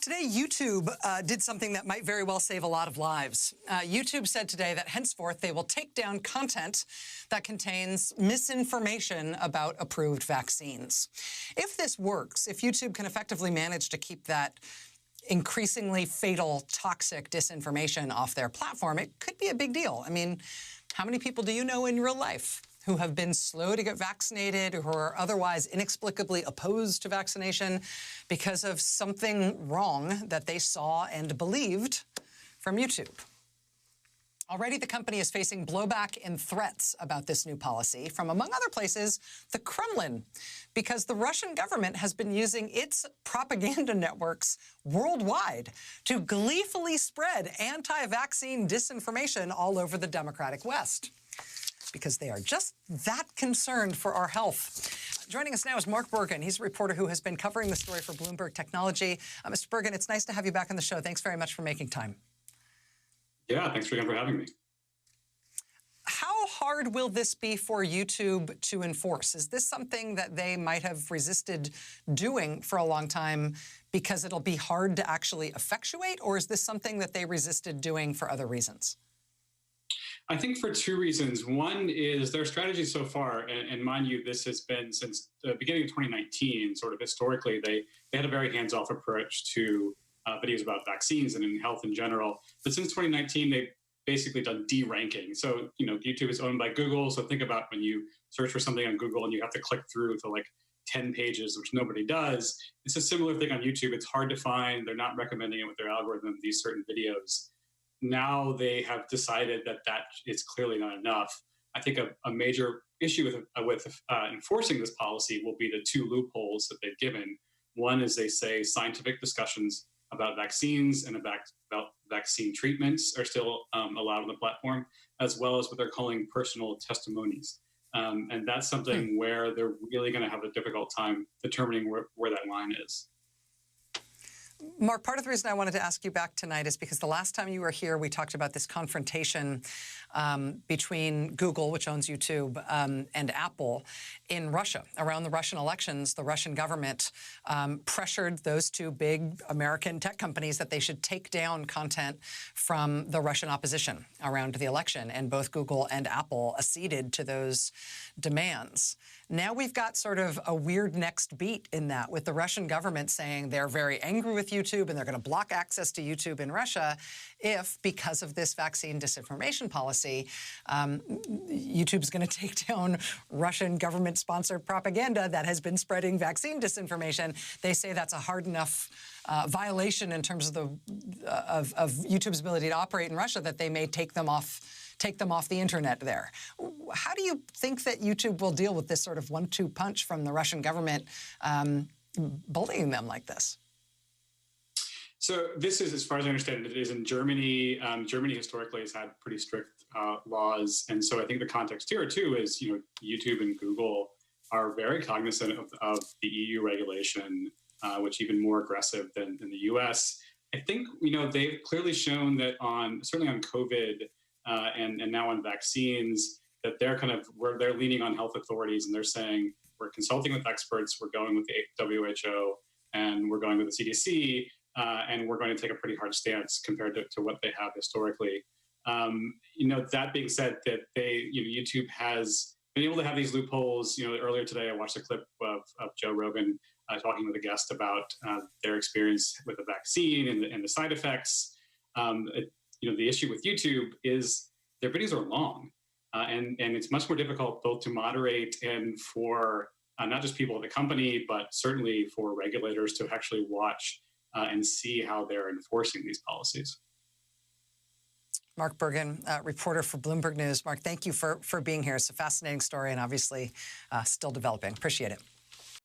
Today, YouTube did something that might very well save a lot of lives. YouTube said today that henceforth they will take down content that contains misinformation about approved vaccines. If this works, if YouTube can effectively manage to keep that increasingly fatal, toxic disinformation off their platform, it could be a big deal. I mean, how many people do you know in real life who have been slow to get vaccinated or who are otherwise inexplicably opposed to vaccination because of something wrong that they saw and believed from YouTube? Already, the company is facing blowback and threats about this new policy from, among other places, the Kremlin, because the Russian government has been using its propaganda networks worldwide to gleefully spread anti-vaccine disinformation all over the democratic West, because they are just that concerned for our health. Joining us now is Mark Bergen. He's a reporter who has been covering the story for Bloomberg Technology. Mr. Bergen, it's nice to have you back on the show. Thanks very much for making time. Yeah, thanks again for having me. How hard will this be for YouTube to enforce? Is this something that they might have resisted doing for a long time because it'll be hard to actually effectuate, or is this something that they resisted doing for other reasons? I think for two reasons. One is their strategy so far, and mind you, this has been since the beginning of 2019, sort of historically, they had a very hands-off approach to videos about vaccines and in health in general. But since 2019, they've basically done de-ranking. So, YouTube is owned by Google. So think about when you search for something on Google and you have to click through to like 10 pages, which nobody does. It's a similar thing on YouTube. It's hard to find. They're not recommending it with their algorithm, these certain videos. Now they have decided that is clearly not enough. I think a major issue with enforcing this policy will be the two loopholes that they've given. One is they say scientific discussions about vaccines and about vaccine treatments are still allowed on the platform, as well as what they're calling personal testimonies. And that's something where they're really going to have a difficult time determining where that line is. Mark, part of the reason I wanted to ask you back tonight is because the last time you were here, we talked about this confrontation between Google, which owns YouTube, and Apple in Russia. Around the Russian elections, the Russian government pressured those two big American tech companies that they should take down content from the Russian opposition around the election, and both Google and Apple acceded to those demands. Now we've got sort of a weird next beat in that, with the Russian government saying they're very angry with YouTube and they're going to block access to YouTube in Russia if, because of this vaccine disinformation policy, YouTube's going to take down Russian government-sponsored propaganda that has been spreading vaccine disinformation. They say that's a hard enough violation in terms of YouTube's ability to operate in Russia that they may take them off the internet there. How do you think that YouTube will deal with this sort of 1-2 punch from the Russian government bullying them like this? So this is, as far as I understand it, is in Germany. Germany historically has had pretty strict laws. And so I think the context here too is, YouTube and Google are very cognizant of the EU regulation, which is even more aggressive than the US. I think, they've clearly shown that certainly on COVID, and now on vaccines, that they're leaning on health authorities, and they're saying we're consulting with experts, we're going with the WHO, and we're going with the CDC, and we're going to take a pretty hard stance compared to what they have historically. That being said, that YouTube has been able to have these loopholes. Earlier today, I watched a clip of Joe Rogan talking with a guest about their experience with the vaccine and the side effects. The issue with YouTube is their videos are long, and it's much more difficult both to moderate and for not just people at the company, but certainly for regulators to actually watch and see how they're enforcing these policies. Mark Bergen, reporter for Bloomberg News. Mark, thank you for being here. It's a fascinating story and obviously still developing. Appreciate it.